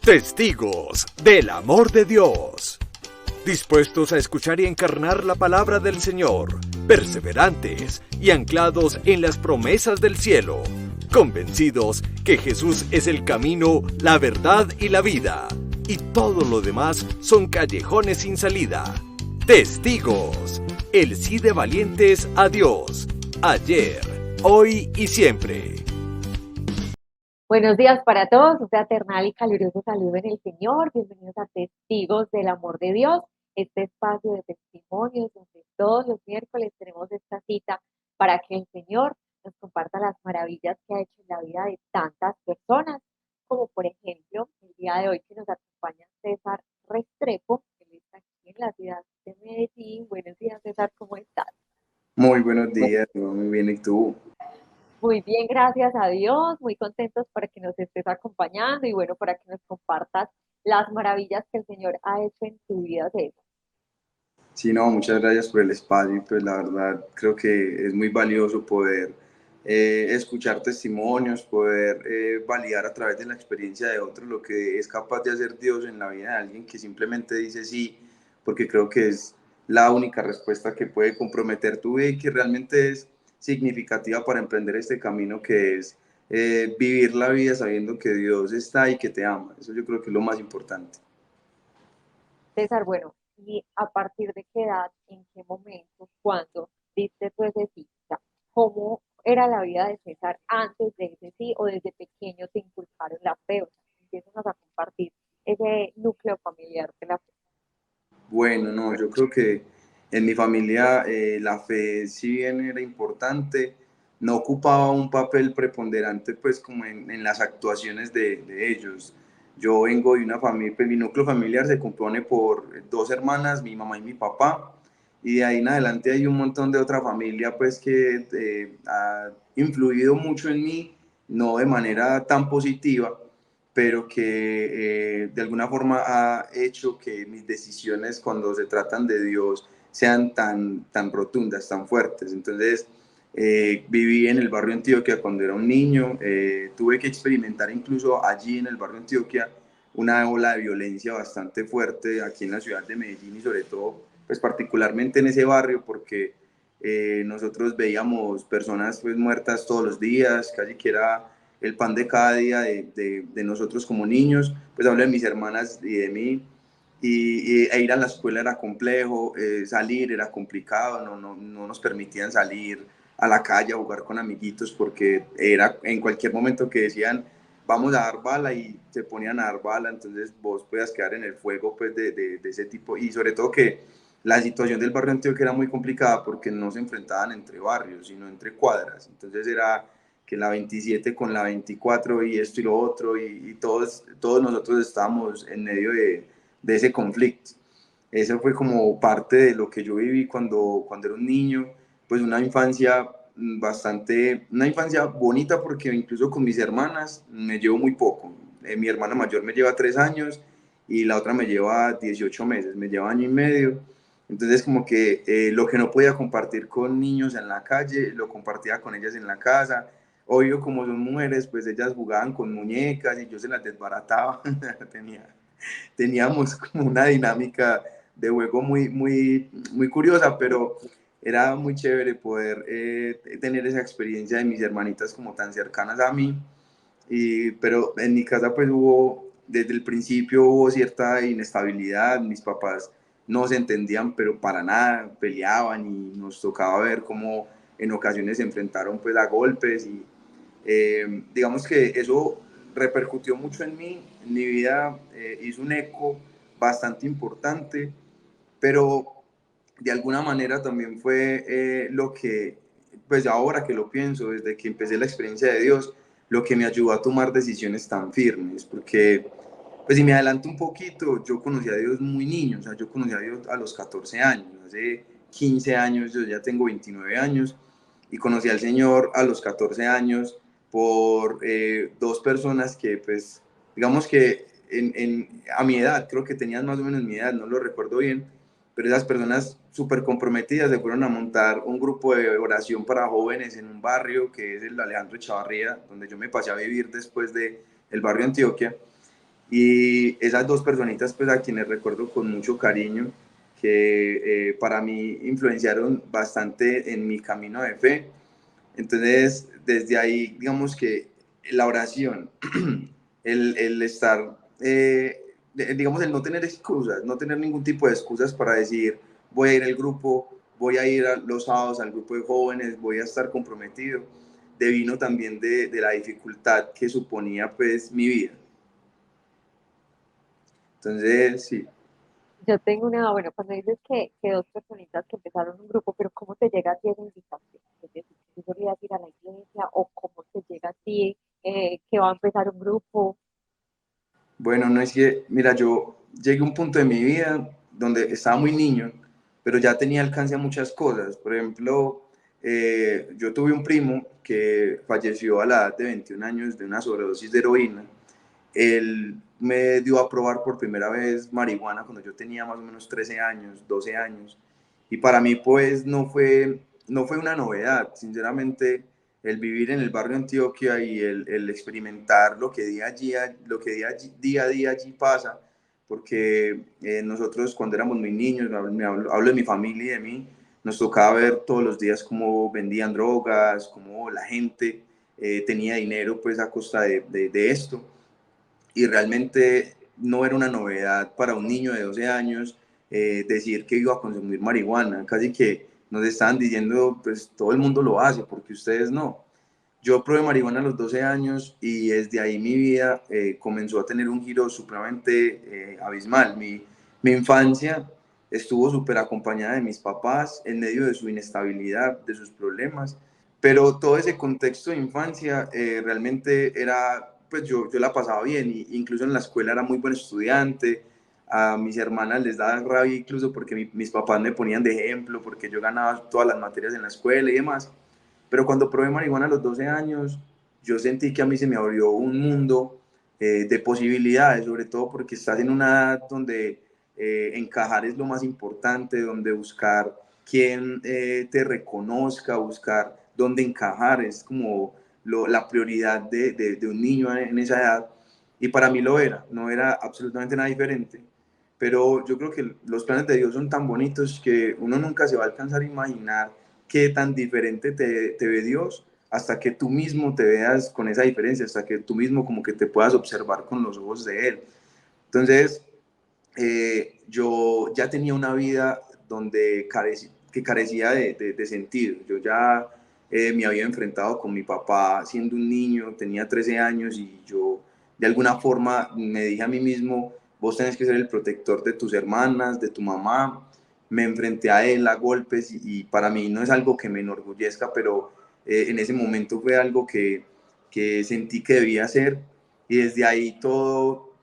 Testigos del amor de Dios. Dispuestos a escuchar y encarnar la palabra del Señor, perseverantes y anclados en las promesas del cielo, convencidos que Jesús es el camino, la verdad y la vida, y todo lo demás son callejones sin salida. Testigos, el sí de valientes a Dios, ayer, hoy y siempre. Buenos días para todos, un fraternal y caluroso saludo en el Señor. Bienvenidos a Testigos del Amor de Dios, este espacio de testimonios donde todos los miércoles tenemos esta cita para que el Señor nos comparta las maravillas que ha hecho en la vida de tantas personas, como por ejemplo el día de hoy que nos acompaña César Restrepo, que él está aquí en la ciudad de Medellín. Buenos días, César, ¿cómo estás? Muy buenos días, muy bien, ¿y tú? Muy bien, gracias a Dios, muy contentos para que nos estés acompañando y bueno, para que nos compartas las maravillas que el Señor ha hecho en tu vida, César. Sí, no, muchas gracias por el espacio y pues la verdad creo que es muy valioso poder escuchar testimonios, poder validar a través de la experiencia de otros lo que es capaz de hacer Dios en la vida de alguien que simplemente dice sí, porque creo que es la única respuesta que puede comprometer tu vida y que realmente es significativa para emprender este camino que es vivir la vida sabiendo que Dios está y que te ama. Eso yo creo que es lo más importante. César, bueno, y a partir de qué edad, en qué momento, cuándo diste tu ese sí, o sea, cómo era la vida de César antes de ese sí o desde pequeño te inculcaron la fe, o sea, empiezas a compartir ese núcleo familiar de la fe. Bueno, no, yo creo que en mi familia la fe, si bien era importante, no ocupaba un papel preponderante pues como en las actuaciones de ellos. Yo vengo de una familia, pues mi núcleo familiar se compone por dos hermanas, mi mamá y mi papá, y de ahí en adelante hay un montón de otra familia pues que ha influido mucho en mí, no de manera tan positiva, pero que de alguna forma ha hecho que mis decisiones cuando se tratan de Dios sean tan rotundas, tan fuertes. Entonces, viví en el barrio Antioquia cuando era un niño, tuve que experimentar incluso allí en el barrio Antioquia una ola de violencia bastante fuerte aquí en la ciudad de Medellín y sobre todo, pues particularmente en ese barrio porque nosotros veíamos personas pues muertas todos los días, casi que era el pan de cada día de nosotros como niños, pues hablo de mis hermanas y de mí, e ir a la escuela era complejo, salir era complicado, no nos permitían salir a la calle a jugar con amiguitos porque era en cualquier momento que decían vamos a dar bala y se ponían a dar bala, entonces vos podías quedar en el fuego pues de ese tipo y sobre todo que la situación del barrio Antioquia era muy complicada porque no se enfrentaban entre barrios, sino entre cuadras, entonces era que la 27 con la 24 y esto y lo otro, y todos nosotros estábamos en medio de ese conflicto. Eso fue como parte de lo que yo viví cuando era un niño, pues una infancia una infancia bonita porque incluso con mis hermanas me llevo muy poco. Mi hermana mayor me lleva 3 años y la otra me lleva 18 meses, me lleva año y medio. Entonces como que lo que no podía compartir con niños en la calle, lo compartía con ellas en la casa. Obvio, como son mujeres, pues ellas jugaban con muñecas y yo se las desbarataba. Teníamos como una dinámica de juego muy curiosa, pero era muy chévere poder tener esa experiencia de mis hermanitas como tan cercanas a mí. Pero en mi casa pues desde el principio hubo cierta inestabilidad, mis papás no se entendían, pero para nada, peleaban y nos tocaba ver cómo en ocasiones se enfrentaron pues a golpes y digamos que eso repercutió mucho en mi vida hizo un eco bastante importante, pero de alguna manera también fue lo que, pues ahora que lo pienso, desde que empecé la experiencia de Dios, lo que me ayudó a tomar decisiones tan firmes, porque, pues si me adelanto un poquito, yo conocí a Dios muy niño, o sea, yo conocí a Dios a los 14 años, hace 15 años, yo ya tengo 29 años, y conocí al Señor a los 14 años por dos personas que, pues, digamos que a mi edad, creo que tenían más o menos mi edad, no lo recuerdo bien, pero esas personas súper comprometidas se fueron a montar un grupo de oración para jóvenes en un barrio que es el Alejandro Echavarría, donde yo me pasé a vivir después del barrio Antioquia. Y esas dos personitas, pues a quienes recuerdo con mucho cariño, que para mí influenciaron bastante en mi camino de fe. Entonces, desde ahí, digamos que la oración, el estar, digamos, el no tener excusas, no tener ningún tipo de excusas para decir, voy a ir al grupo, voy a ir a los sábados al grupo de jóvenes, voy a estar comprometido, devino también de la dificultad que suponía pues mi vida. Entonces, sí. Yo tengo una, bueno, cuando dices que dos personitas que empezaron un grupo, pero ¿cómo te llega a ti esa invitación? Es decir, ¿tú solías ir a la iglesia o cómo te llega a ti que va a empezar un grupo? Bueno, no es que, mira, yo llegué a un punto de mi vida donde estaba muy niño, pero ya tenía alcance a muchas cosas. Por ejemplo, yo tuve un primo que falleció a la edad de 21 años de una sobredosis de heroína. Él me dio a probar por primera vez marihuana cuando yo tenía más o menos 13 años, 12 años. Y para mí, pues, no fue una novedad. Sinceramente, el vivir en el barrio Antioquia y el experimentar lo que día a día allí pasa, porque nosotros cuando éramos muy niños, hablo de mi familia y de mí, nos tocaba ver todos los días cómo vendían drogas, cómo la gente tenía dinero pues a costa de esto, y realmente no era una novedad para un niño de 12 años decir que iba a consumir marihuana, casi que nos estaban diciendo, pues todo el mundo lo hace, porque ustedes no. Yo probé marihuana a los 12 años y desde ahí mi vida comenzó a tener un giro supremamente abismal. Mi infancia estuvo súper acompañada de mis papás en medio de su inestabilidad, de sus problemas, pero todo ese contexto de infancia realmente era, pues yo la pasaba bien, y incluso en la escuela era muy buen estudiante. A mis hermanas les daba rabia incluso porque mis papás me ponían de ejemplo, porque yo ganaba todas las materias en la escuela y demás. Pero cuando probé marihuana a los 12 años, yo sentí que a mí se me abrió un mundo de posibilidades, sobre todo porque estás en una edad donde encajar es lo más importante, donde buscar quién te reconozca, buscar dónde encajar, es como la prioridad de un niño en esa edad. Y para mí lo era, no era absolutamente nada diferente. Pero yo creo que los planes de Dios son tan bonitos que uno nunca se va a alcanzar a imaginar qué tan diferente te ve Dios hasta que tú mismo te veas con esa diferencia, hasta que tú mismo como que te puedas observar con los ojos de Él. Entonces, yo ya tenía una vida donde que carecía de sentido. Yo ya me había enfrentado con mi papá siendo un niño, tenía 13 años, y yo de alguna forma me dije a mí mismo, vos tenés que ser el protector de tus hermanas, de tu mamá. Me enfrenté a él a golpes, y para mí no es algo que me enorgullezca, pero en ese momento fue algo que sentí que debía hacer, y desde ahí todo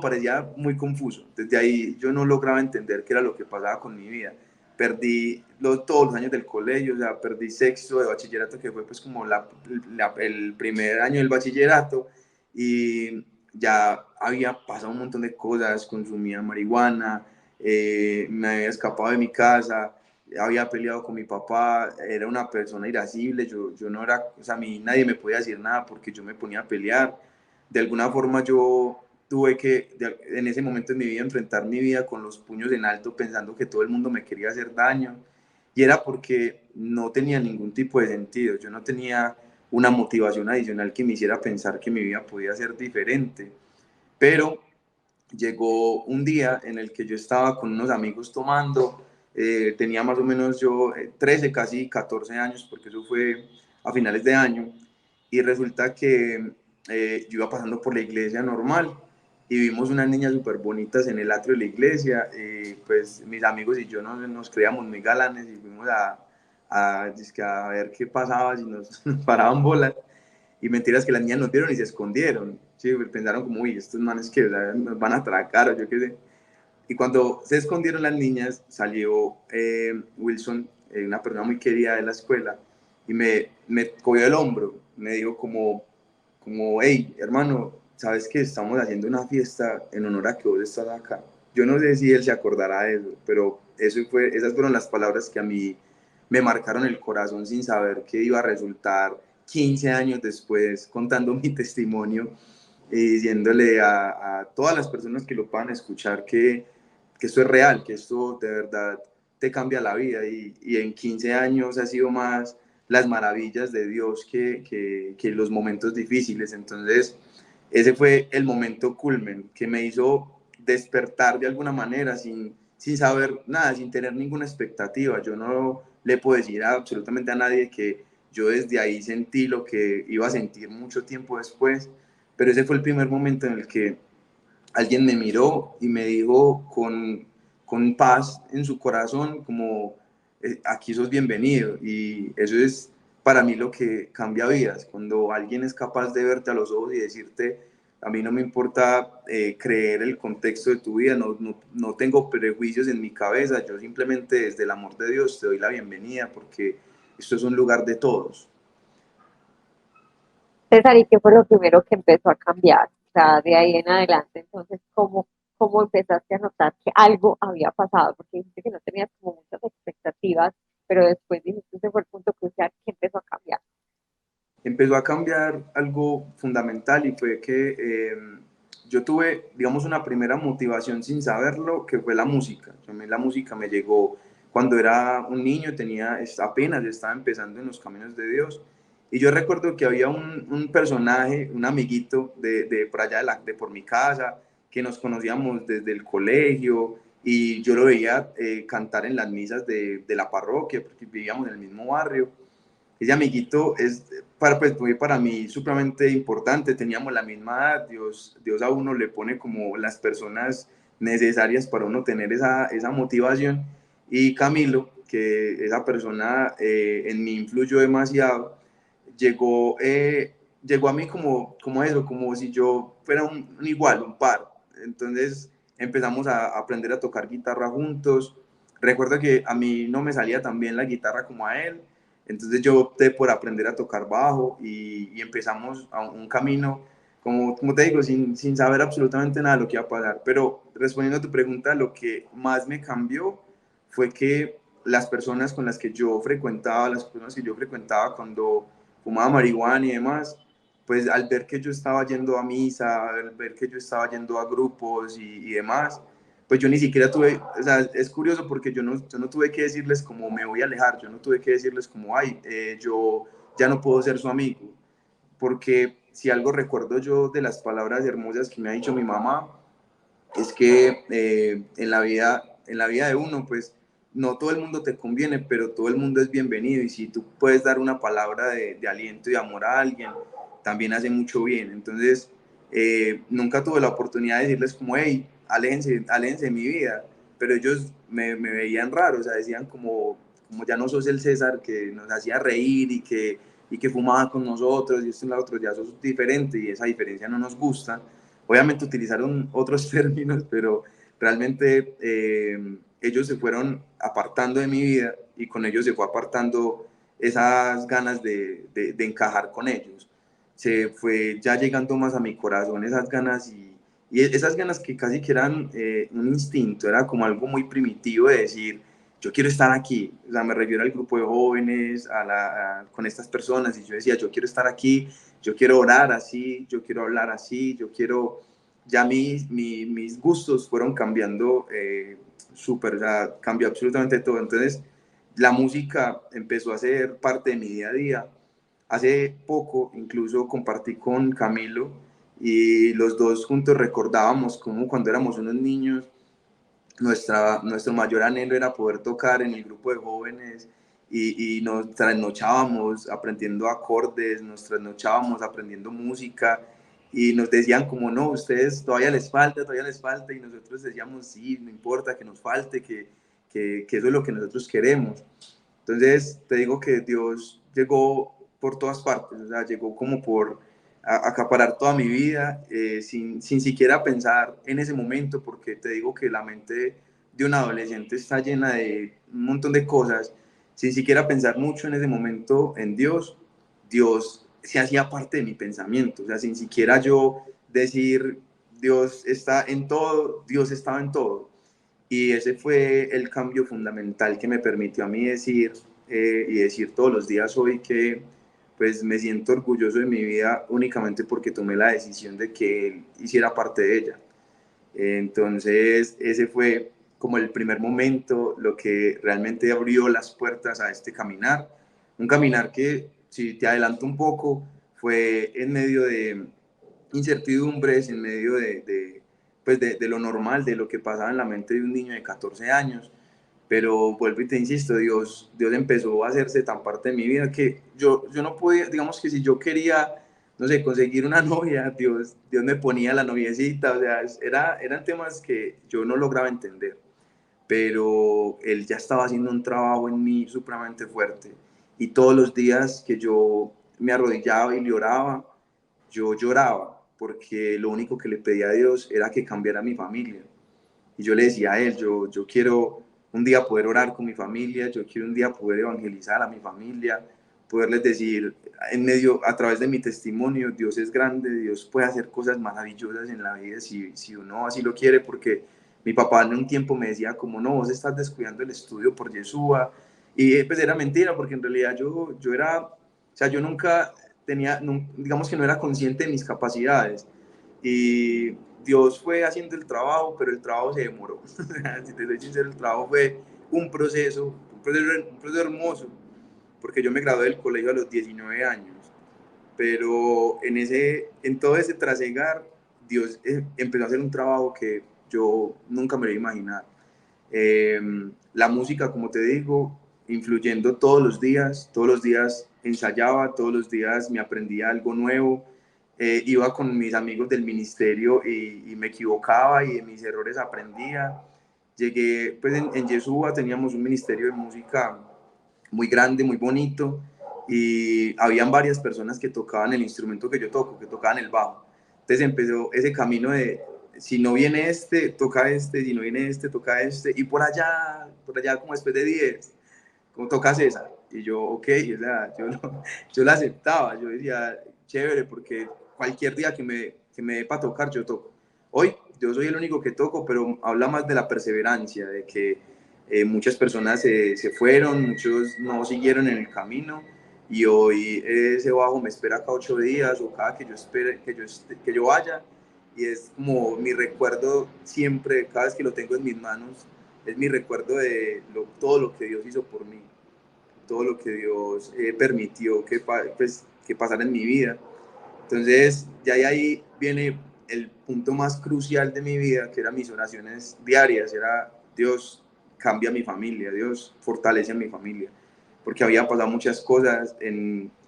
parecía muy confuso. Desde ahí yo no lograba entender qué era lo que pasaba con mi vida. Perdí todos los años del colegio, o sea, perdí sexto de bachillerato, que fue pues como el primer año del bachillerato, y ya había pasado un montón de cosas, consumía marihuana, me había escapado de mi casa, había peleado con mi papá, era una persona irascible, yo no era, o sea, a mí nadie me podía decir nada porque yo me ponía a pelear. De alguna forma yo tuve que, en ese momento de mi vida, enfrentar mi vida con los puños en alto, pensando que todo el mundo me quería hacer daño, y era porque no tenía ningún tipo de sentido, yo no tenía una motivación adicional que me hiciera pensar que mi vida podía ser diferente. Pero llegó un día en el que yo estaba con unos amigos tomando, tenía más o menos yo 13, casi 14 años, porque eso fue a finales de año, y resulta que yo iba pasando por la iglesia normal y vimos unas niñas súper bonitas en el atrio de la iglesia, pues mis amigos y yo nos creíamos muy galanes y fuimos a ver qué pasaba, si nos paraban bolas. Y mentiras que las niñas nos vieron y se escondieron. Sí, pensaron como, uy, estos manes que nos van a atracar o yo qué sé. Y cuando se escondieron las niñas, salió Wilson, una persona muy querida de la escuela, y me cogió el hombro. Me dijo como, hey, hermano, ¿sabes que estamos haciendo una fiesta en honor a que vos estás acá? Yo no sé si él se acordará de eso, pero esas fueron las palabras que a mí me marcaron el corazón, sin saber que iba a resultar 15 años después, contando mi testimonio, y diciéndole a todas las personas que lo puedan escuchar que esto es real, que esto de verdad te cambia la vida y en 15 años ha sido más las maravillas de Dios que los momentos difíciles. Entonces, ese fue el momento culmen que me hizo despertar de alguna manera sin saber nada, sin tener ninguna expectativa. Yo no le puedo decir absolutamente a nadie que yo desde ahí sentí lo que iba a sentir mucho tiempo después, pero ese fue el primer momento en el que alguien me miró y me dijo con paz en su corazón, como aquí sos bienvenido. Y eso es para mí lo que cambia vidas, cuando alguien es capaz de verte a los ojos y decirte, a mí no me importa creer el contexto de tu vida, no tengo prejuicios en mi cabeza, yo simplemente desde el amor de Dios te doy la bienvenida porque esto es un lugar de todos. César, ¿y qué fue lo primero que empezó a cambiar? O sea, de ahí en adelante, entonces, ¿cómo empezaste a notar que algo había pasado? Porque dijiste que no tenías como muchas expectativas, pero después dijiste ese fue el punto crucial que empezó a cambiar. Empezó a cambiar algo fundamental y fue que yo tuve, digamos, una primera motivación sin saberlo, que fue la música. A mí la música me llegó cuando era un niño, apenas estaba empezando en los caminos de Dios. Y yo recuerdo que había un personaje, un amiguito de por allá, de por mi casa, que nos conocíamos desde el colegio y yo lo veía cantar en las misas de la parroquia, porque vivíamos en el mismo barrio. Ese amiguito fue para mí supremamente importante, teníamos la misma edad, Dios a uno le pone como las personas necesarias para uno tener esa motivación, y Camilo, que esa persona en mí influyó demasiado, llegó a mí como eso, como si yo fuera un igual, un par. Entonces empezamos a aprender a tocar guitarra juntos. Recuerdo que a mí no me salía tan bien la guitarra como a él, entonces yo opté por aprender a tocar bajo y empezamos a un camino, como te digo, sin saber absolutamente nada de lo que iba a pasar. Pero respondiendo a tu pregunta, lo que más me cambió fue que las personas con las que yo frecuentaba, las personas que yo frecuentaba cuando fumaba marihuana y demás, pues al ver que yo estaba yendo a misa, al ver que yo estaba yendo a grupos y demás, pues yo ni siquiera tuve, o sea, es curioso porque yo no tuve que decirles como me voy a alejar, yo no tuve que decirles como, ay, yo ya no puedo ser su amigo, porque si algo recuerdo yo de las palabras hermosas que me ha dicho mi mamá, es que en la vida de uno, pues no todo el mundo te conviene, pero todo el mundo es bienvenido, y si tú puedes dar una palabra de aliento y amor a alguien, también hace mucho bien. Entonces, nunca tuve la oportunidad de decirles como, hey, aléjense de mi vida, pero ellos me veían raro, o sea, decían como ya no sos el César que nos hacía reír y que fumaba con nosotros y esto y lo otro, ya sos diferente y esa diferencia no nos gusta. Obviamente utilizaron otros términos, pero realmente ellos se fueron apartando de mi vida y con ellos se fue apartando esas ganas de encajar con ellos. Se fue ya llegando más a mi corazón esas ganas y esas ganas que casi que eran un instinto, era como algo muy primitivo de decir, yo quiero estar aquí. O sea, me refiero al grupo de jóvenes, con estas personas, y yo decía, yo quiero estar aquí, yo quiero orar así, yo quiero hablar así, yo quiero, ya mis gustos fueron cambiando súper, o sea, cambió absolutamente todo. Entonces, la música empezó a ser parte de mi día a día. Hace poco incluso compartí con Camilo y los dos juntos recordábamos cómo cuando éramos unos niños nuestro mayor anhelo era poder tocar en el grupo de jóvenes y nos trasnochábamos aprendiendo acordes, nos trasnochábamos aprendiendo música y nos decían como no, ustedes todavía les falta, y nosotros decíamos sí, no importa que nos falte, que eso es lo que nosotros queremos. Entonces te digo que Dios llegó por todas partes, o sea, llegó como por acaparar toda mi vida sin siquiera pensar en ese momento, porque te digo que la mente de un adolescente está llena de un montón de cosas, sin siquiera pensar mucho en ese momento en Dios. Dios se hacía parte de mi pensamiento, o sea, sin siquiera yo decir Dios está en todo, Dios estaba en todo. Y ese fue el cambio fundamental que me permitió a mí decir y decir todos los días hoy que pues me siento orgulloso de mi vida únicamente porque tomé la decisión de que Él hiciera parte de ella. Entonces, ese fue como el primer momento, lo que realmente abrió las puertas a este caminar. Un caminar que, si te adelanto un poco, fue en medio de incertidumbres, en medio pues de lo normal, de lo que pasaba en la mente de un niño de 14 años. Pero vuelvo y te insisto, Dios empezó a hacerse tan parte de mi vida que yo no podía, digamos que si yo quería, no sé, conseguir una novia, Dios me ponía la noviecita, o sea, eran temas que yo no lograba entender, pero Él ya estaba haciendo un trabajo en mí supremamente fuerte. Y todos los días que yo me arrodillaba y le oraba, yo lloraba, porque lo único que le pedía a Dios era que cambiara mi familia. Y yo le decía a Él, yo quiero un día poder orar con mi familia, yo quiero un día poder evangelizar a mi familia, poderles decir en medio, a través de mi testimonio, Dios es grande, Dios puede hacer cosas maravillosas en la vida si uno así lo quiere, porque mi papá en un tiempo me decía como, no, vos estás descuidando el estudio por Yeshua, y pues era mentira, porque en realidad yo era, o sea, yo nunca tenía, digamos que no era consciente de mis capacidades, y Dios fue haciendo el trabajo, pero el trabajo se demoró. Si te soy sincero, el trabajo fue un proceso hermoso, porque yo me gradué del colegio a los 19 años, pero en todo ese trasegar, Dios empezó a hacer un trabajo que yo nunca me lo iba a imaginar. Eh, la música, como te digo, influyendo todos los días ensayaba, todos los días me aprendía algo nuevo, iba con mis amigos del ministerio y me equivocaba y de mis errores aprendía. Llegué, pues en Yeshua teníamos un ministerio de música muy grande, muy bonito, y habían varias personas que tocaban el instrumento que yo toco, que tocaban el bajo. Entonces empezó ese camino de, si no viene este, toca este, si no viene este, toca este, y por allá como después de 10, como toca César. Y yo, ok, o sea, yo lo aceptaba, yo decía, chévere, porque cualquier día que me dé para tocar, yo toco. Hoy yo soy el único que toco, pero habla más de la perseverancia, de que muchas personas se fueron, muchos no siguieron en el camino, y hoy ese bajo me espera cada 8 días o cada que yo espere, que yo vaya, y es como mi recuerdo siempre, cada vez que lo tengo en mis manos, es mi recuerdo de todo lo que Dios hizo por mí, todo lo que Dios permitió que pasara en mi vida. Entonces, ya ahí viene el punto más crucial de mi vida, que eran mis oraciones diarias, era Dios cambia mi familia, Dios fortalece a mi familia, porque había pasado muchas cosas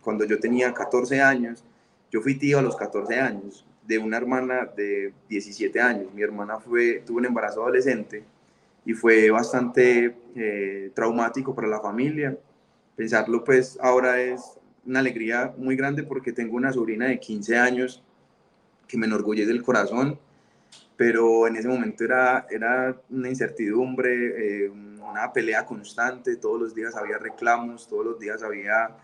cuando yo tenía 14 años, yo fui tío a los 14 años de una hermana de 17 años, mi hermana tuvo un embarazo adolescente y fue bastante traumático para la familia. Pensarlo pues ahora es una alegría muy grande porque tengo una sobrina de 15 años que me enorgullece el corazón, pero en ese momento era una incertidumbre, una pelea constante, todos los días había reclamos, todos los días había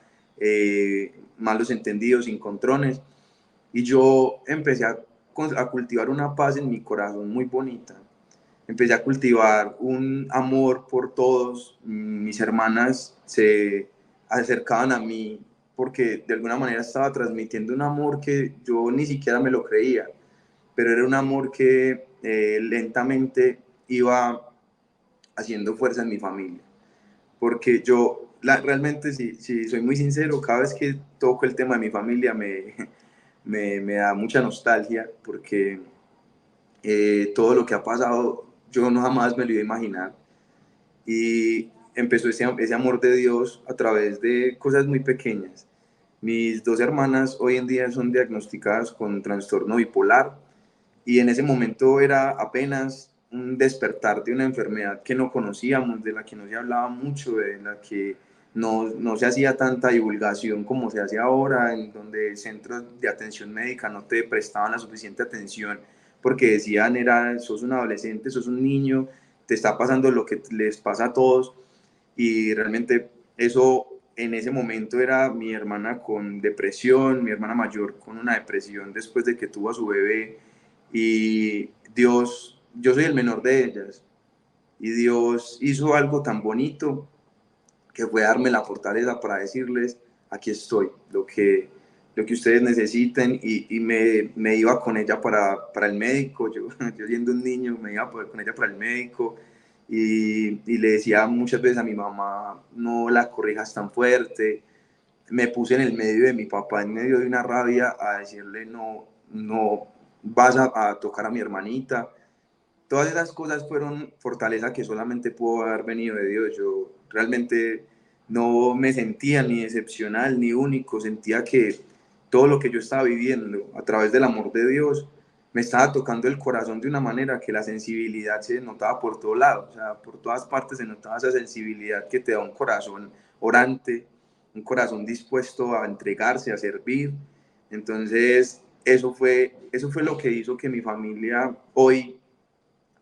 malos entendidos, encontrones, y yo empecé a cultivar una paz en mi corazón muy bonita. Empecé a cultivar un amor por todos. Mis hermanas se acercaban a mí porque de alguna manera estaba transmitiendo un amor que yo ni siquiera me lo creía, pero era un amor que lentamente iba haciendo fuerza en mi familia. Porque realmente, si soy muy sincero, cada vez que toco el tema de mi familia me da mucha nostalgia porque todo lo que ha pasado yo no jamás me lo iba a imaginar, y empezó ese amor de Dios a través de cosas muy pequeñas. Mis dos hermanas hoy en día son diagnosticadas con trastorno bipolar, y en ese momento era apenas un despertar de una enfermedad que no conocíamos, de la que no se hablaba mucho, de la que no se hacía tanta divulgación como se hace ahora, en donde centros de atención médica no te prestaban la suficiente atención porque decían, sos un adolescente, sos un niño, te está pasando lo que les pasa a todos, y realmente eso en ese momento era mi hermana con depresión, mi hermana mayor con una depresión después de que tuvo a su bebé, y yo soy el menor de ellas, y Dios hizo algo tan bonito que fue darme la fortaleza para decirles, aquí estoy, lo que ustedes necesiten, y me iba con ella para el médico, yo siendo un niño me iba con ella para el médico, y le decía muchas veces a mi mamá, no la corrijas tan fuerte. Me puse en el medio de mi papá, en medio de una rabia, a decirle, no, no vas a tocar a mi hermanita. Todas esas cosas fueron fortaleza que solamente pudo haber venido de Dios. Yo realmente no me sentía ni excepcional ni único, sentía que todo lo que yo estaba viviendo a través del amor de Dios me estaba tocando el corazón de una manera que la sensibilidad se notaba por todo lado, o sea, por todas partes se notaba esa sensibilidad que te da un corazón orante, un corazón dispuesto a entregarse, a servir. Entonces, eso fue lo que hizo que mi familia hoy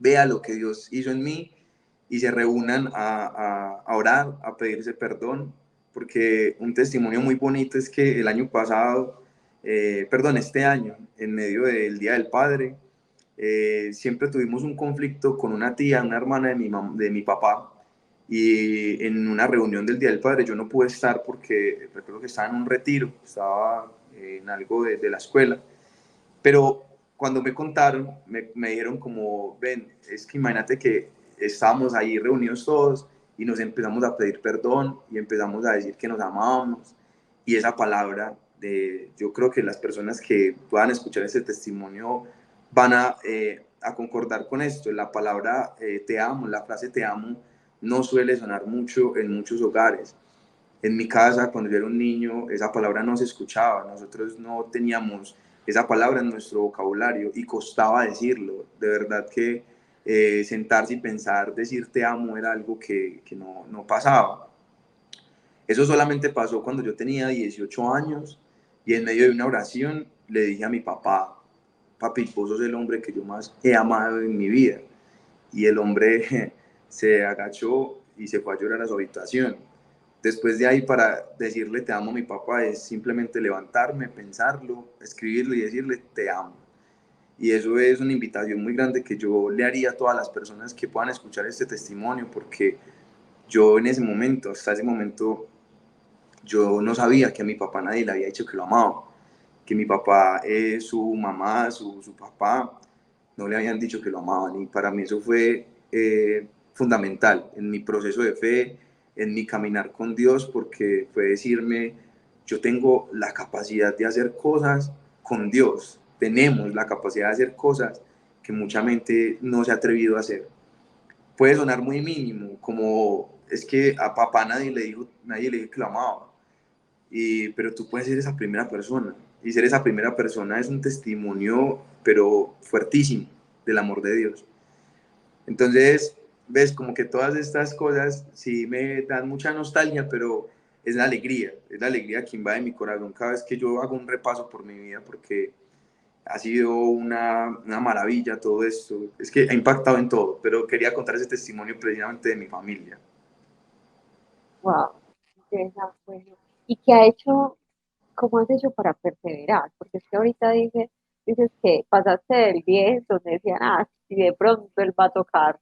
vea lo que Dios hizo en mí y se reúnan a orar, a pedirse perdón, porque un testimonio muy bonito es que el año pasado, este año, en medio del Día del Padre, siempre tuvimos un conflicto con una tía, una hermana de mi papá, y en una reunión del Día del Padre yo no pude estar porque recuerdo que estaba en un retiro, estaba en algo de la escuela, pero cuando me contaron, me dijeron como, ven, es que imagínate que estábamos ahí reunidos todos y nos empezamos a pedir perdón y empezamos a decir que nos amábamos. Y esa palabra, yo creo que las personas que puedan escuchar este testimonio van a concordar con esto. La palabra te amo, la frase te amo, no suele sonar mucho en muchos hogares. En mi casa, cuando yo era un niño, esa palabra no se escuchaba. Nosotros no teníamos esa palabra en nuestro vocabulario y costaba decirlo. De verdad que sentarse y pensar, decir te amo era algo que no pasaba. Eso solamente pasó cuando yo tenía 18 años y en medio de una oración le dije a mi papá, papi, vos sos el hombre que yo más he amado en mi vida. Y el hombre se agachó y se fue a llorar a su habitación. Después de ahí, para decirle te amo a mi papá, es simplemente levantarme, pensarlo, escribirle y decirle te amo. Y eso es una invitación muy grande que yo le haría a todas las personas que puedan escuchar este testimonio, porque yo en ese momento, hasta ese momento, yo no sabía que a mi papá nadie le había dicho que lo amaba, que mi papá, su mamá, su papá, no le habían dicho que lo amaban. Y para mí eso fue fundamental en mi proceso de fe, en mi caminar con Dios, porque fue decirme, yo tengo la capacidad de hacer cosas con Dios, tenemos la capacidad de hacer cosas que mucha gente no se ha atrevido a hacer. Puede sonar muy mínimo, como es que a papá nadie le dijo que lo amaba, pero tú puedes ser esa primera persona. Y ser esa primera persona es un testimonio, pero fuertísimo, del amor de Dios. Entonces, ves, como que todas estas cosas sí me dan mucha nostalgia, pero es la alegría que invade mi corazón cada vez que yo hago un repaso por mi vida, porque ha sido una maravilla todo esto. Es que ha impactado en todo, pero quería contar ese testimonio precisamente de mi familia. Wow, interesante. Bueno, ¿y qué ha hecho, cómo has hecho para perseverar? Porque es que ahorita dices que pasaste del 10, donde decían, ah, si de pronto él va a tocar,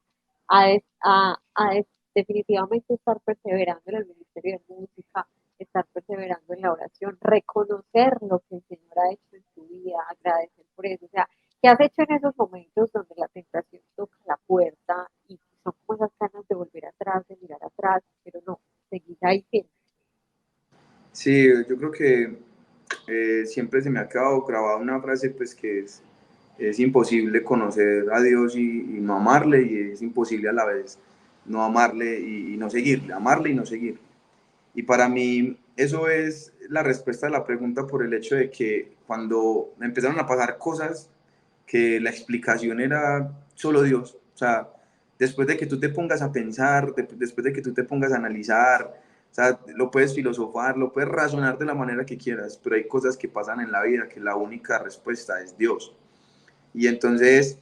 definitivamente estar perseverando en el ministerio de música, estar perseverando en la oración, reconocer lo que el Señor ha hecho en tu vida, agradecer por eso. O sea, ¿qué has hecho en esos momentos donde la tentación toca la puerta y son como esas ganas de volver atrás, de mirar atrás, pero no, seguir ahí firme? Sí, yo creo que siempre se me ha quedado grabada una frase, pues que es imposible conocer a Dios y no amarle, y es imposible a la vez no amarle y no seguirle, amarle y no seguirle. Y para mí eso es la respuesta a la pregunta, por el hecho de que cuando me empezaron a pasar cosas, que la explicación era solo Dios. O sea, después de que tú te pongas a pensar, después de que tú te pongas a analizar, o sea, lo puedes filosofar, lo puedes razonar de la manera que quieras, pero hay cosas que pasan en la vida que la única respuesta es Dios. Y entonces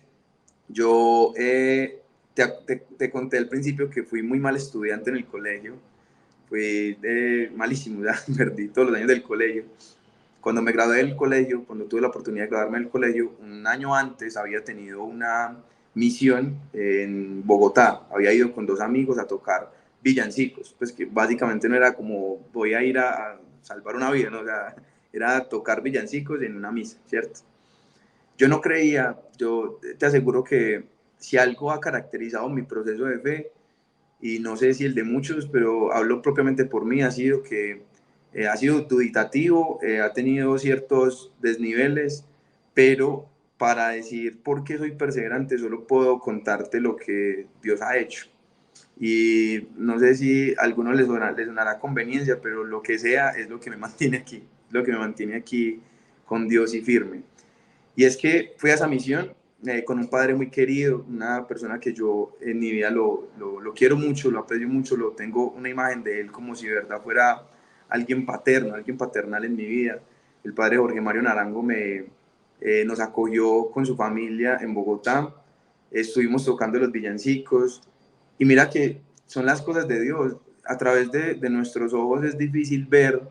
yo te conté al principio que fui muy mal estudiante en el colegio, fui malísimo, ya perdí todos los años del colegio. Cuando me gradué del colegio, cuando tuve la oportunidad de graduarme del colegio, un año antes había tenido una misión en Bogotá. Había ido con dos amigos a tocar villancicos, pues que básicamente no era como voy a ir salvar una vida, ¿no? O sea, era tocar villancicos en una misa, ¿cierto? Yo no creía, yo te aseguro que si algo ha caracterizado mi proceso de fe, y no sé si el de muchos, pero hablo propiamente por mí, ha sido que ha sido duditativo, ha tenido ciertos desniveles, pero para decir por qué soy perseverante solo puedo contarte lo que Dios ha hecho. Y no sé si a algunos les sonará conveniencia, pero lo que sea es lo que me mantiene aquí, lo que me mantiene aquí con Dios y firme. Y es que fui a esa misión con un padre muy querido, una persona que yo en mi vida lo quiero mucho, lo aprecio mucho, lo tengo una imagen de él como si de verdad fuera alguien paterno, alguien paternal en mi vida. El padre Jorge Mario Naranjo nos acogió con su familia en Bogotá, estuvimos tocando los villancicos y mira que son las cosas de Dios. A través de nuestros ojos es difícil ver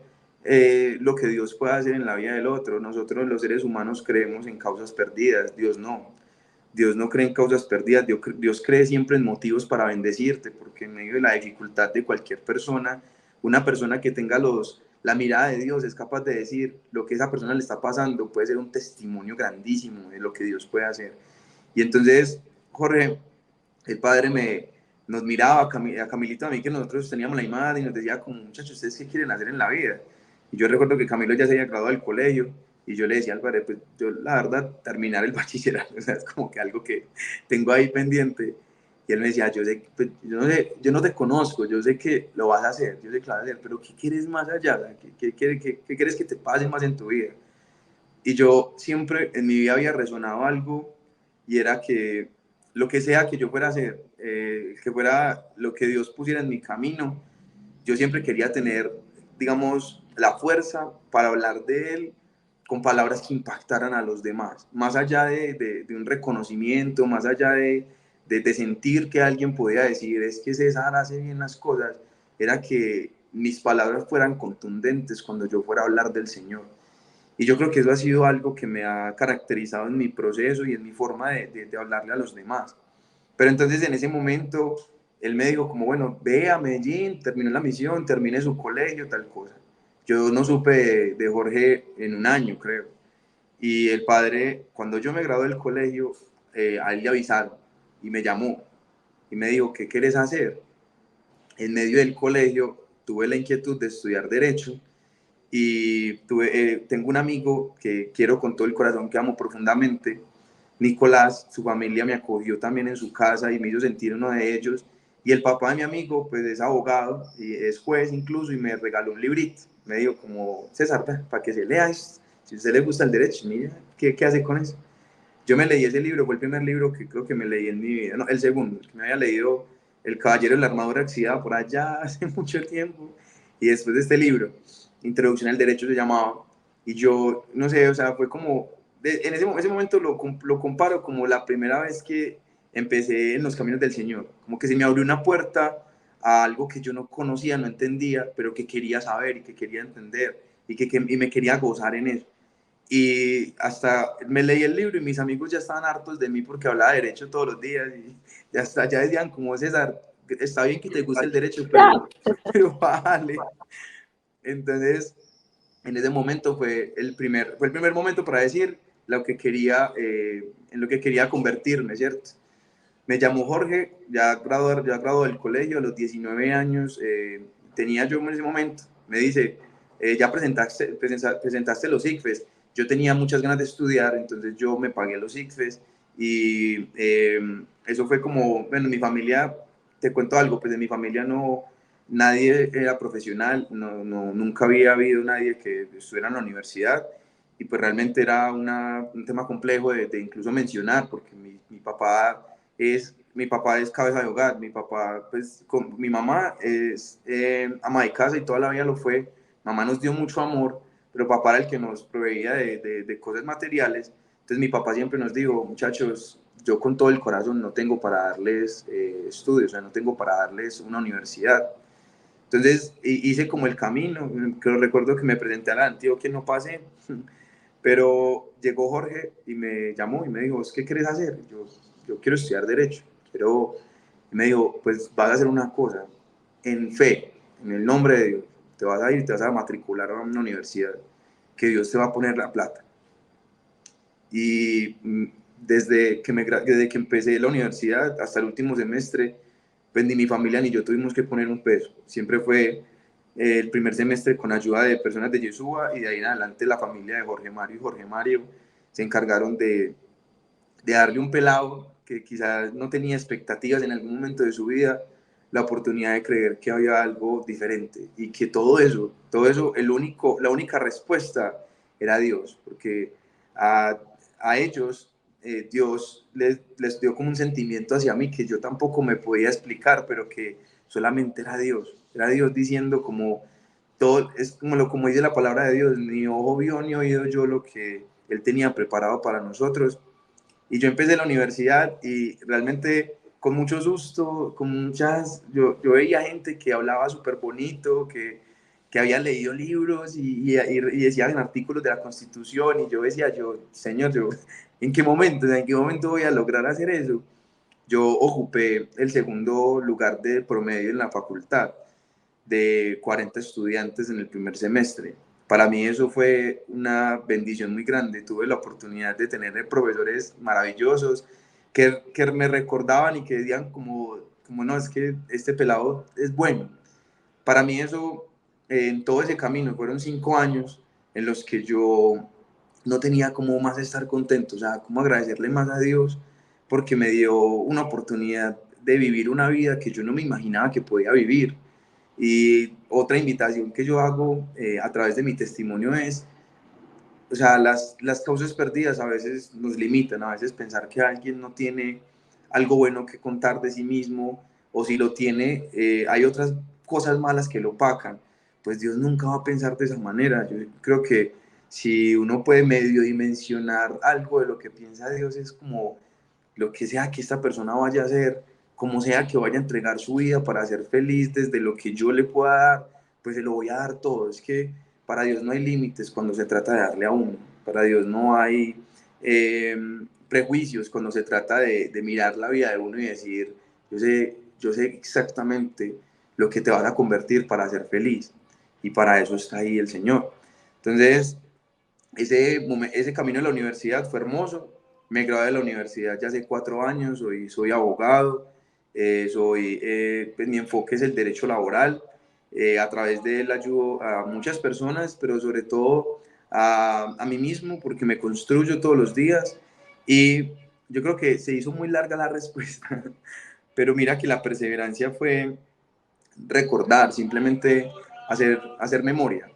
lo que Dios puede hacer en la vida del otro. Nosotros los seres humanos creemos en causas perdidas, Dios no. Dios no cree en causas perdidas, Dios cree siempre en motivos para bendecirte, porque en medio de la dificultad de cualquier persona, una persona que tenga la mirada de Dios es capaz de decir lo que esa persona le está pasando, puede ser un testimonio grandísimo de lo que Dios puede hacer. Y entonces, Jorge, el padre nos miraba a Camilito, a mí, que nosotros teníamos la imagen y nos decía como, muchachos, ¿ustedes qué quieren hacer en la vida? Y yo recuerdo que Camilo ya se había graduado del colegio y yo le decía al padre, pues yo la verdad terminar el bachillerato, o sea, es como que algo que tengo ahí pendiente. Y él me decía, yo sé, pues, yo no te conozco, yo sé que lo vas a hacer, yo sé que lo vas a hacer, pero ¿qué quieres más allá? ¿Qué quieres que te pase más en tu vida? Y yo siempre en mi vida había resonado algo y era que lo que sea que yo fuera a hacer, que fuera lo que Dios pusiera en mi camino, yo siempre quería tener, digamos, la fuerza para hablar de Él con palabras que impactaran a los demás, más allá de un reconocimiento, más allá de sentir que alguien podía decir, es que César hace bien las cosas, era que mis palabras fueran contundentes cuando yo fuera a hablar del Señor. Y yo creo que eso ha sido algo que me ha caracterizado en mi proceso y en mi forma de hablarle a los demás. Pero entonces en ese momento él me dijo como, bueno, ve a Medellín, terminó la misión, termine su colegio, tal cosa. Yo no supe de Jorge en un año, creo. Y el padre, cuando yo me gradué del colegio, a él le avisaron y me llamó y me dijo, ¿qué quieres hacer? En medio del colegio tuve la inquietud de estudiar Derecho y tengo un amigo que quiero con todo el corazón, que amo profundamente, Nicolás. Su familia me acogió también en su casa y me hizo sentir uno de ellos. Y el papá de mi amigo, pues es abogado y es juez incluso, y me regaló un librito. Me dijo como, César, para que se lea, si a usted le gusta el derecho, mira, ¿qué hace con eso? Yo me leí ese libro, fue el primer libro que creo que me leí en mi vida, no, el segundo, que me había leído El Caballero de la Armadura Oxidada por allá hace mucho tiempo, y después de este libro, Introducción al Derecho se llamaba, y yo, no sé, o sea, fue como, en ese momento lo comparo como la primera vez que empecé en los caminos del Señor, como que se me abrió una puerta a algo que yo no conocía, no entendía, pero que quería saber y que quería entender, y me quería gozar en eso. Y hasta me leí el libro y mis amigos ya estaban hartos de mí porque hablaba de derecho todos los días y ya decían como, César, está bien que te guste el derecho, pero vale. Entonces, en ese momento fue el primer momento para decir lo que quería, en lo que quería convertirme, ¿cierto? Me llamó Jorge, ya graduado del colegio a los 19 años, tenía yo en ese momento, me dice, ya presentaste los ICFES. Yo tenía muchas ganas de estudiar, entonces yo me pagué los ICFES y eso fue como, bueno, mi familia, te cuento algo, pues de mi familia no, nadie era profesional, nunca había habido nadie que estuviera en la universidad y pues realmente era un tema complejo de incluso mencionar porque mi papá es cabeza de hogar, mi papá, pues, mi mamá es ama de casa y toda la vida lo fue, mamá nos dio mucho amor, pero papá era el que nos proveía de cosas materiales, entonces mi papá siempre nos dijo, muchachos, yo con todo el corazón no tengo para darles estudios, o sea, no tengo para darles una universidad. Entonces hice como el camino, que recuerdo que me presenté a la Antioquia, no pasé, pero llegó Jorge y me llamó y me dijo, ¿qué quieres hacer? Yo quiero estudiar Derecho, y me dijo, pues vas a hacer una cosa, en fe, en el nombre de Dios, te vas a ir, te vas a matricular a una universidad, que Dios te va a poner la plata. Y desde que empecé la universidad hasta el último semestre, pues ni mi familia ni yo tuvimos que poner un peso. Siempre fue el primer semestre con ayuda de personas de Yeshua, y de ahí en adelante la familia de Jorge Mario y Jorge Mario se encargaron de darle un pelado que quizás no tenía expectativas en algún momento de su vida, la oportunidad de creer que había algo diferente, y que todo eso, la única respuesta era Dios, porque a, a ellos Dios les dio como un sentimiento hacia mí que yo tampoco me podía explicar, pero que solamente era Dios diciendo como todo, es como dice la palabra de Dios, ni ojo vio ni oído yo lo que Él tenía preparado para nosotros. Y yo empecé la universidad y realmente con mucho susto, yo veía gente que hablaba súper bonito, que había leído libros y decían artículos de la Constitución, y yo decía, Señor, ¿en qué momento voy a lograr hacer eso? Yo ocupé el segundo lugar de promedio en la facultad, de 40 estudiantes en el primer semestre. Para mí eso fue una bendición muy grande. Tuve la oportunidad de tener profesores maravillosos que me recordaban y que decían como no, es que este pelado es bueno. Para mí eso, en todo ese camino, fueron 5 años en los que yo no tenía cómo más estar contento, o sea, cómo agradecerle más a Dios, porque me dio una oportunidad de vivir una vida que yo no me imaginaba que podía vivir. Y otra invitación que yo hago a través de mi testimonio es, o sea, las causas perdidas a veces nos limitan, a veces pensar que alguien no tiene algo bueno que contar de sí mismo, o si lo tiene, hay otras cosas malas que lo opacan. Pues Dios nunca va a pensar de esa manera. Yo creo que si uno puede medio dimensionar algo de lo que piensa Dios, es como lo que sea que esta persona vaya a hacer, como sea que vaya a entregar su vida para ser feliz desde lo que yo le pueda dar, pues se lo voy a dar todo. Es que para Dios no hay límites cuando se trata de darle a uno. Para Dios no hay eh, prejuicios cuando se trata de mirar la vida de uno y decir, yo sé exactamente lo que te vas a convertir para ser feliz. Y para eso está ahí el Señor. Entonces, ese camino a la universidad fue hermoso. Me gradué de la universidad ya hace 4 años, soy abogado, pues mi enfoque es el derecho laboral. A través de él ayudo a muchas personas, pero sobre todo a mí mismo, porque me construyo todos los días. Y yo creo que se hizo muy larga la respuesta, pero mira que la perseverancia fue recordar, simplemente hacer memoria.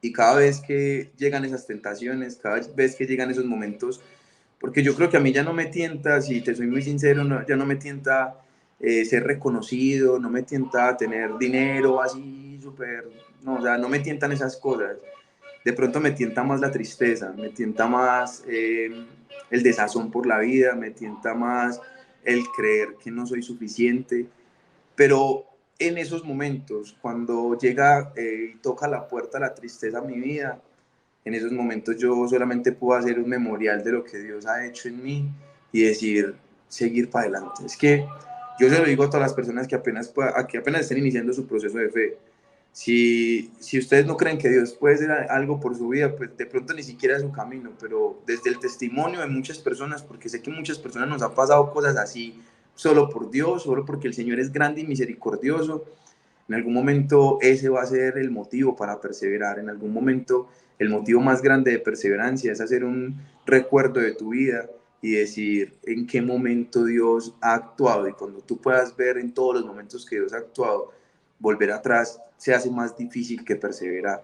Y cada vez que llegan esas tentaciones, cada vez que llegan esos momentos, porque yo creo que a mí ya no me tienta, si te soy muy sincero, ya no me tienta ser reconocido, no me tienta tener dinero así súper, no, o sea, no me tientan esas cosas. De pronto me tienta más la tristeza, me tienta más el desazón por la vida, me tienta más el creer que no soy suficiente. Pero en esos momentos, cuando llega y toca la puerta la tristeza a mi vida, en esos momentos yo solamente puedo hacer un memorial de lo que Dios ha hecho en mí y decir, seguir para adelante. Es que yo se lo digo a todas las personas que apenas estén iniciando su proceso de fe. Si ustedes no creen que Dios puede hacer algo por su vida, pues de pronto ni siquiera es su camino, pero desde el testimonio de muchas personas, porque sé que muchas personas nos han pasado cosas así, solo por Dios, solo porque el Señor es grande y misericordioso, en algún momento ese va a ser el motivo para perseverar. En algún momento el motivo más grande de perseverancia es hacer un recuerdo de tu vida y decir en qué momento Dios ha actuado. Y cuando tú puedas ver en todos los momentos que Dios ha actuado, volver atrás se hace más difícil que perseverar.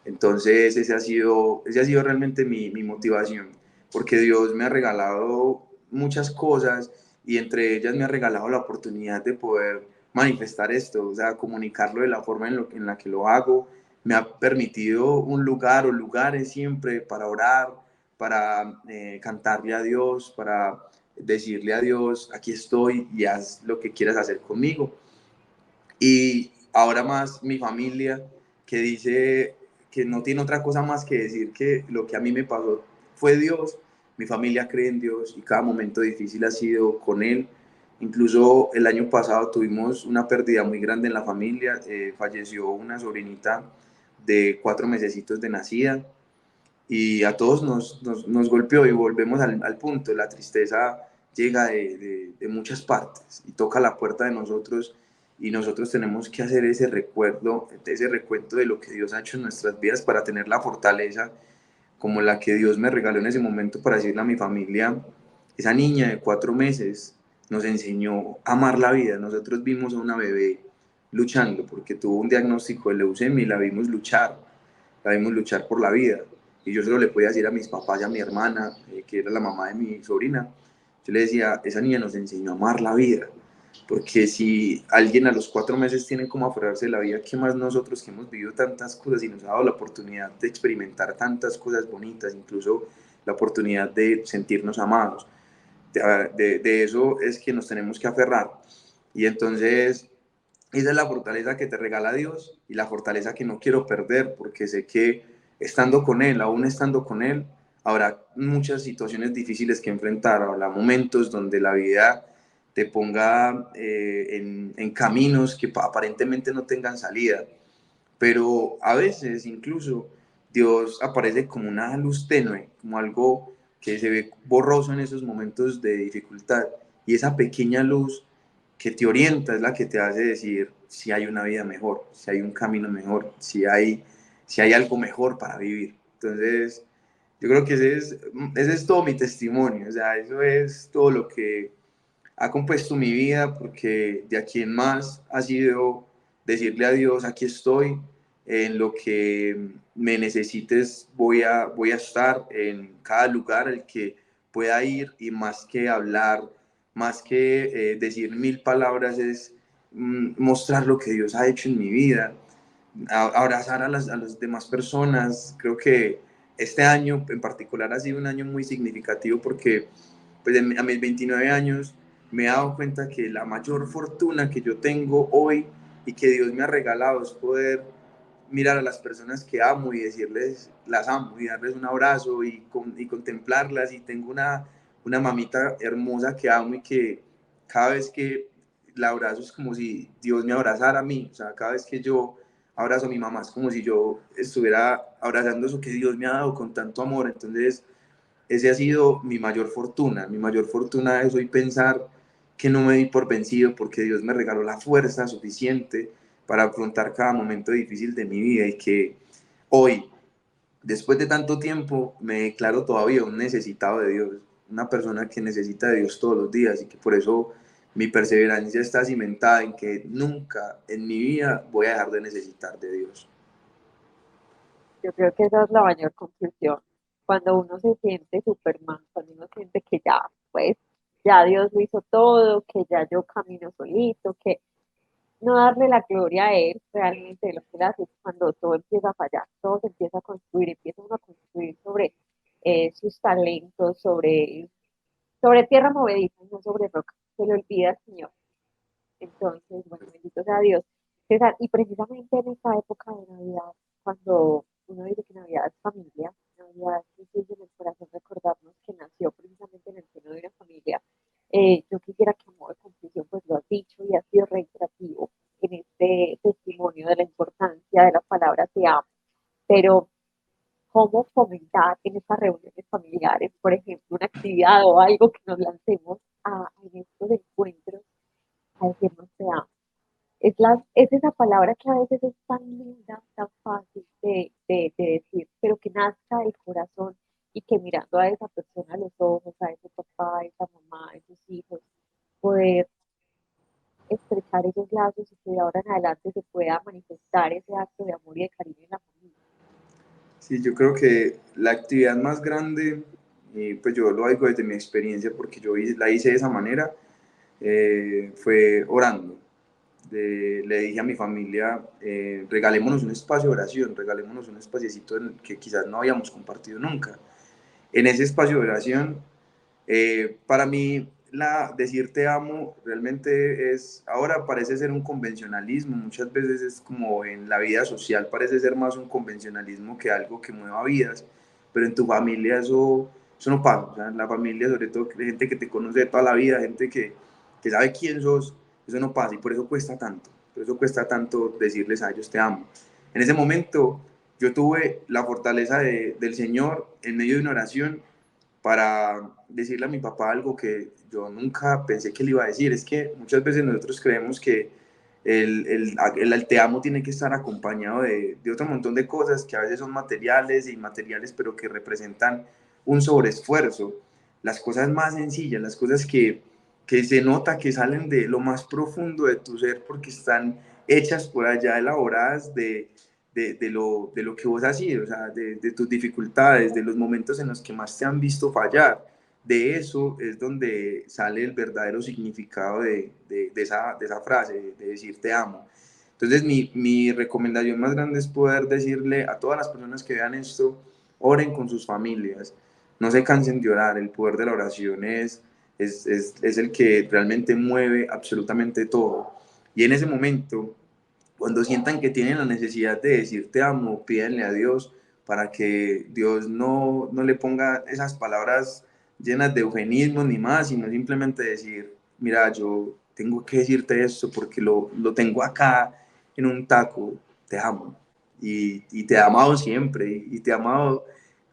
Entonces ese ha sido realmente mi motivación, porque Dios me ha regalado muchas cosas, y entre ellas me ha regalado la oportunidad de poder manifestar esto, o sea, comunicarlo de la forma en la que lo hago. Me ha permitido un lugar o lugares siempre para orar, para cantarle a Dios, para decirle a Dios, aquí estoy y haz lo que quieras hacer conmigo. Y ahora más mi familia, que dice que no tiene otra cosa más que decir que lo que a mí me pasó fue Dios. Mi familia cree en Dios y cada momento difícil ha sido con Él. Incluso el año pasado tuvimos una pérdida muy grande en la familia, falleció una sobrinita de 4 mesecitos de nacida y a todos nos golpeó y volvemos al punto, la tristeza llega de muchas partes y toca la puerta de nosotros y nosotros tenemos que hacer ese recuerdo, ese recuento de lo que Dios ha hecho en nuestras vidas para tener la fortaleza como la que Dios me regaló en ese momento para decirle a mi familia, esa niña de 4 meses nos enseñó a amar la vida. Nosotros vimos a una bebé luchando porque tuvo un diagnóstico de leucemia y la vimos luchar por la vida. Y yo solo le podía decir a mis papás y a mi hermana, que era la mamá de mi sobrina, yo le decía, esa niña nos enseñó a amar la vida. Porque si alguien a los 4 meses tiene como aferrarse de la vida, ¿qué más nosotros que hemos vivido tantas cosas y nos ha dado la oportunidad de experimentar tantas cosas bonitas, incluso la oportunidad de sentirnos amados? De eso es que nos tenemos que aferrar. Y entonces, esa es la fortaleza que te regala Dios y la fortaleza que no quiero perder, porque sé que estando con Él, aún estando con Él, habrá muchas situaciones difíciles que enfrentar, habrá momentos donde la vida te ponga en caminos que aparentemente no tengan salida, pero a veces incluso Dios aparece como una luz tenue, como algo que se ve borroso en esos momentos de dificultad, y esa pequeña luz que te orienta es la que te hace decir si hay una vida mejor, si hay un camino mejor, si hay algo mejor para vivir. Entonces, yo creo que ese es todo mi testimonio, o sea, eso es todo lo que ha compuesto mi vida, porque de aquí en más ha sido decirle a Dios, aquí estoy, en lo que me necesites voy a estar, en cada lugar al que pueda ir, y más que hablar, más que decir mil palabras, es mostrar lo que Dios ha hecho en mi vida, abrazar a las demás personas. Creo que este año en particular ha sido un año muy significativo porque pues a mis 29 años me he dado cuenta que la mayor fortuna que yo tengo hoy y que Dios me ha regalado es poder mirar a las personas que amo y decirles las amo y darles un abrazo y contemplarlas. Y tengo una mamita hermosa que amo y que cada vez que la abrazo es como si Dios me abrazara a mí. O sea, cada vez que yo abrazo a mi mamá es como si yo estuviera abrazando eso que Dios me ha dado con tanto amor. Entonces, ese ha sido mi mayor fortuna. Mi mayor fortuna es hoy pensar que no me di por vencido, porque Dios me regaló la fuerza suficiente para afrontar cada momento difícil de mi vida, y que hoy, después de tanto tiempo, me declaro todavía un necesitado de Dios, una persona que necesita de Dios todos los días, y que por eso mi perseverancia está cimentada en que nunca en mi vida voy a dejar de necesitar de Dios. Yo creo que esa es la mayor conclusión. Cuando uno se siente Superman, cuando uno siente que ya, pues, ya Dios lo hizo todo, que ya yo camino solito, que no darle la gloria a Él realmente de lo que Él hace es cuando todo empieza a fallar, todo se empieza a construir, empieza uno a construir sobre sus talentos, sobre tierra movediza, no sobre roca. Se le olvida al Señor. Entonces, bueno, bendito sea Dios. César, y precisamente en esta época de Navidad, cuando uno dice que Navidad es familia, Navidad es difícil en el corazón recordarnos que nació precisamente en el seno de una familia. Yo quisiera que a modo de conclusión, pues lo has dicho y has sido reiterativo en este testimonio de la importancia de la palabra te amo, pero cómo fomentar en estas reuniones familiares, por ejemplo, una actividad o algo que nos lancemos en estos encuentros a decirnos te amo. Es esa palabra que a veces es tan linda, tan fácil de decir, pero que nazca del corazón y que mirando a esa persona a los ojos, a ese papá, a esa mamá, a esos hijos, poder estrechar esos lazos y que de ahora en adelante se pueda manifestar ese acto de amor y de cariño en la familia. Sí, yo creo que la actividad más grande, y pues yo lo digo desde mi experiencia porque la hice de esa manera, fue orando. Le dije a mi familia, regalémonos un espacio de oración, regalémonos un espaciecito en el que quizás no habíamos compartido nunca. En ese espacio de oración, para mí, decir te amo realmente ahora parece ser un convencionalismo, muchas veces es como en la vida social, parece ser más un convencionalismo que algo que mueva vidas, pero en tu familia eso no pasa. O sea, en la familia, sobre todo gente que te conoce de toda la vida, gente que sabe quién sos, eso no pasa y por eso cuesta tanto decirles a ellos te amo. En ese momento yo tuve la fortaleza del Señor en medio de una oración para decirle a mi papá algo que yo nunca pensé que le iba a decir. Es que muchas veces nosotros creemos que el te amo tiene que estar acompañado de otro montón de cosas que a veces son materiales e inmateriales, pero que representan un sobreesfuerzo. Las cosas más sencillas, las cosas que se nota que salen de lo más profundo de tu ser porque están hechas por allá, elaboradas de lo que vos has sido, o sea, de tus dificultades, de los momentos en los que más te han visto fallar. De eso es donde sale el verdadero significado de esa frase, de decir te amo. Entonces mi recomendación más grande es poder decirle a todas las personas que vean esto, oren con sus familias, no se cansen de orar, el poder de la oración es el que realmente mueve absolutamente todo. Y en ese momento, cuando sientan que tienen la necesidad de decir te amo, pídanle a Dios para que Dios no le ponga esas palabras llenas de eufemismos ni más, sino simplemente decir, mira, yo tengo que decirte esto porque lo tengo acá en un taco, te amo. Y te he amado siempre, y te he amado,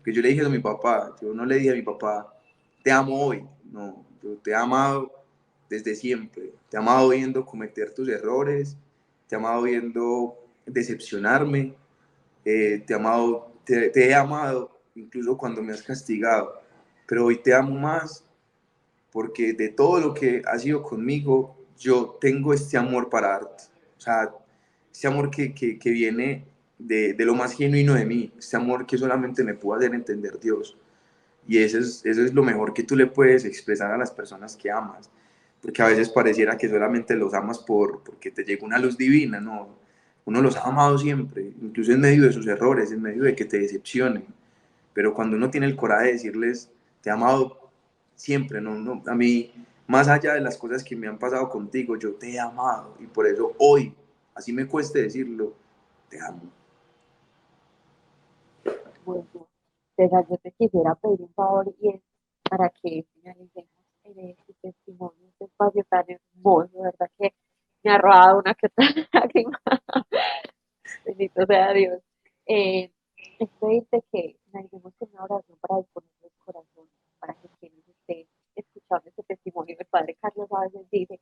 que yo le dije a mi papá, yo no le dije a mi papá, te amo hoy, no, yo te he amado desde siempre, te he amado viendo cometer tus errores, te he amado viendo decepcionarme, te he amado incluso cuando me has castigado, pero hoy te amo más porque de todo lo que has sido conmigo, yo tengo este amor para darte. O sea, este amor que viene de lo más genuino de mí, este amor que solamente me puede hacer entender Dios. Y eso es lo mejor que tú le puedes expresar a las personas que amas. Porque a veces pareciera que solamente los amas porque te llega una luz divina, ¿no? Uno los ha amado siempre, incluso en medio de sus errores, en medio de que te decepcionen. Pero cuando uno tiene el coraje de decirles, te he amado siempre, no, a mí, más allá de las cosas que me han pasado contigo, yo te he amado. Y por eso hoy, así me cueste decirlo, te amo. Bueno, César, yo te quisiera pedir un favor y es para que finalicemos en este testimonio, este espacio tan hermoso, ¿verdad? Que me ha robado una que otra lágrima. Bendito sea Dios. Es pedirte que finalicemos con una oración para disponer los corazones, para que quienes estén escuchando este testimonio, el Padre Carlos a veces dice,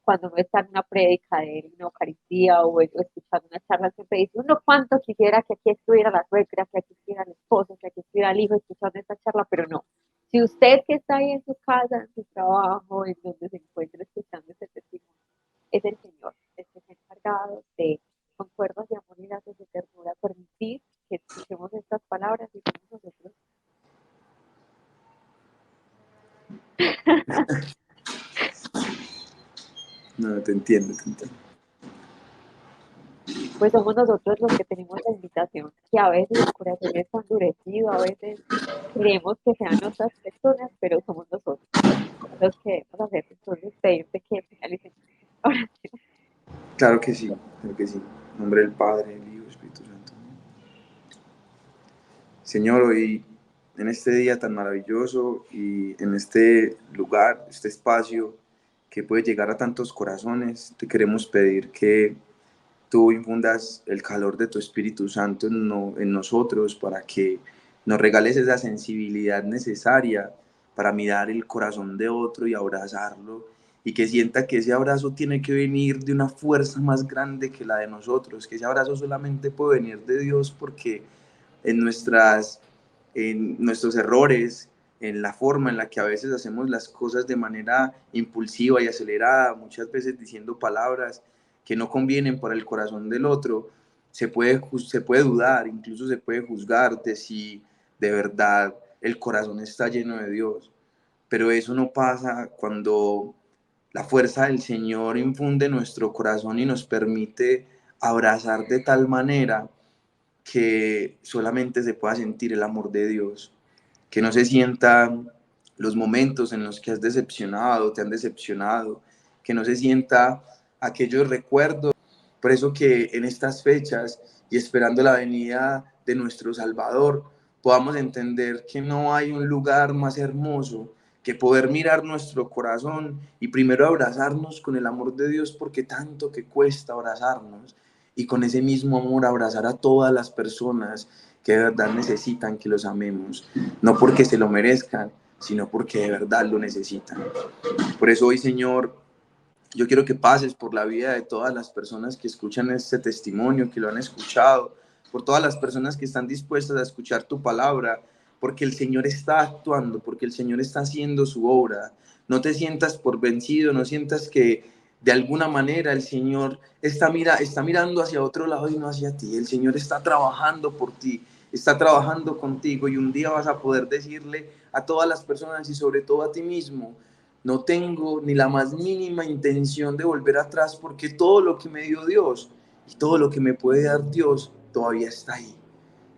cuando uno está en una prédica de él, una Eucaristía o escuchando una charla, siempre dice, uno cuánto quisiera que aquí estuviera la suegra, que aquí estuviera el esposo, que aquí estuviera el hijo escuchando esta charla, pero no. Si usted que está ahí en su casa, en su trabajo, en donde se encuentra escuchando este testimonio, es el Señor, el que está encargado de, con cuerdas de amor y lazos de ternura, permitir que escuchemos estas palabras y que nosotros. No, te entiendo, te entiendo. Pues somos nosotros los que tenemos la invitación, que a veces el corazón está endurecido, a veces queremos que sean otras personas, pero somos nosotros los que debemos hacer. Entonces, pedirte que finalicemos ahora. Claro que sí, claro que sí. En nombre del Padre, del Hijo y Espíritu Santo. Señor, hoy en este día tan maravilloso y en este lugar, este espacio que puede llegar a tantos corazones, te queremos pedir que tú infundas el calor de tu Espíritu Santo en nosotros para que nos regales esa sensibilidad necesaria para mirar el corazón de otro y abrazarlo, y que sienta que ese abrazo tiene que venir de una fuerza más grande que la de nosotros, que ese abrazo solamente puede venir de Dios porque en, en nuestros errores, en la forma en la que a veces hacemos las cosas de manera impulsiva y acelerada, muchas veces diciendo palabras que no convienen para el corazón del otro, se puede dudar, incluso se puede juzgar de si de verdad el corazón está lleno de Dios. Pero eso no pasa cuando la fuerza del Señor infunde nuestro corazón y nos permite abrazar de tal manera que solamente se pueda sentir el amor de Dios, que no se sientan los momentos en los que has decepcionado, te han decepcionado, que no se sienta aquellos recuerdos. Por eso que en estas fechas y esperando la venida de nuestro Salvador, podamos entender que no hay un lugar más hermoso que poder mirar nuestro corazón y primero abrazarnos con el amor de Dios, porque tanto que cuesta abrazarnos, y con ese mismo amor abrazar a todas las personas que de verdad necesitan que los amemos, no porque se lo merezcan, sino porque de verdad lo necesitan. Por eso hoy, Señor, yo quiero que pases por la vida de todas las personas que escuchan este testimonio, que lo han escuchado, por todas las personas que están dispuestas a escuchar tu palabra, porque el Señor está actuando, porque el Señor está haciendo su obra. No te sientas por vencido, no sientas que de alguna manera el Señor está mirando hacia otro lado y no hacia ti. El Señor está trabajando por ti, está trabajando contigo, y un día vas a poder decirle a todas las personas y sobre todo a ti mismo: no tengo ni la más mínima intención de volver atrás, porque todo lo que me dio Dios y todo lo que me puede dar Dios todavía está ahí.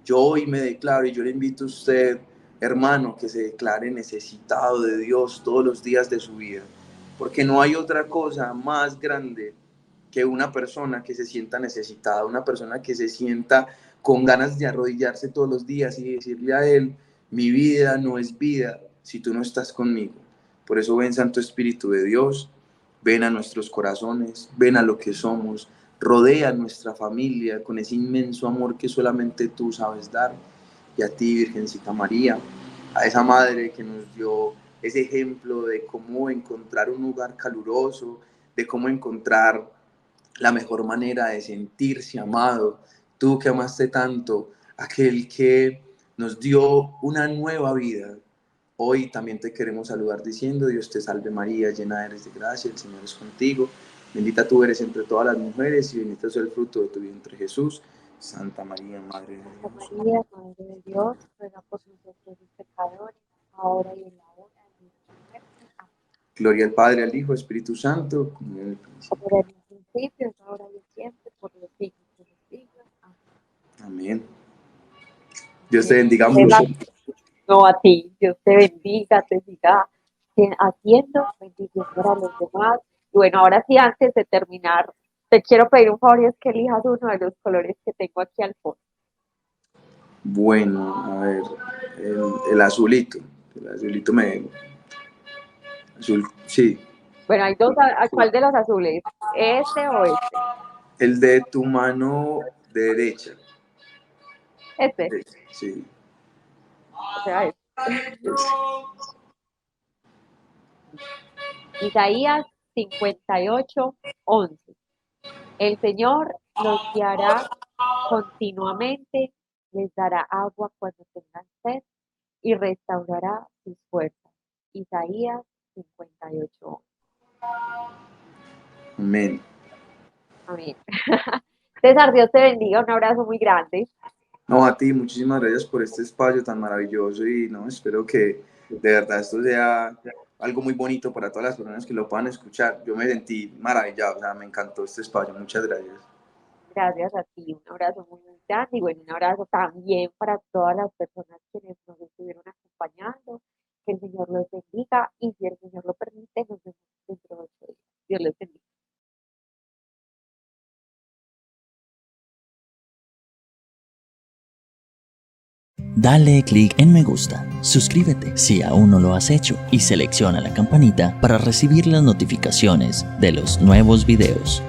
Yo hoy me declaro, y yo le invito a usted, hermano, que se declare necesitado de Dios todos los días de su vida, porque no hay otra cosa más grande que una persona que se sienta necesitada, una persona que se sienta con ganas de arrodillarse todos los días y decirle a Él: mi vida no es vida si tú no estás conmigo. Por eso ven, Santo Espíritu de Dios, ven a nuestros corazones, ven a lo que somos, rodea a nuestra familia con ese inmenso amor que solamente tú sabes dar. Y a ti, Virgencita María, a esa madre que nos dio ese ejemplo de cómo encontrar un lugar caluroso, de cómo encontrar la mejor manera de sentirse amado. Tú que amaste tanto, aquel que nos dio una nueva vida. Hoy también te queremos saludar diciendo: Dios te salve María, llena eres de gracia, el Señor es contigo. Bendita tú eres entre todas las mujeres y bendito es el fruto de tu vientre, Jesús. Santa María, Madre de Dios. María, Madre de Dios, ruega por nosotros los pecadores, ahora y en la hora de nuestra muerte. Amén. Gloria al Padre, al Hijo, Espíritu Santo, como en el principio. Como era en el principio, es ahora y siempre, por los siglos de los siglos. Amén. Amén. Dios te bendiga mucho. No, a ti, Dios te bendiga, te siga haciendo bendición para los demás. Y bueno, ahora sí, antes de terminar, te quiero pedir un favor, y es que elijas uno de los colores que tengo aquí al fondo. Bueno, a ver, el azulito. El azulito azul, sí. Bueno, hay dos. ¿A cuál de los azules? ¿Este o este? El de tu mano derecha. ¿Este? Sí. O sea, este. Isaías 58:11. El Señor los guiará continuamente, les dará agua cuando tengan sed y restaurará sus fuerzas. Isaías 58:11. Amén. Amén. César, Dios te bendiga, un abrazo muy grande. No, a ti, muchísimas gracias por este espacio tan maravilloso, y no, espero que de verdad esto sea algo muy bonito para todas las personas que lo puedan escuchar. Yo me sentí maravillado, o sea, me encantó este espacio. Muchas gracias. Gracias a ti, un abrazo muy grande, y bueno, un abrazo también para todas las personas quienes nos estuvieron acompañando. Que el Señor los bendiga, y si el Señor lo permite, nos vemos dentro de 8 días. Dios los bendiga. Dale clic en me gusta, suscríbete si aún no lo has hecho y selecciona la campanita para recibir las notificaciones de los nuevos videos.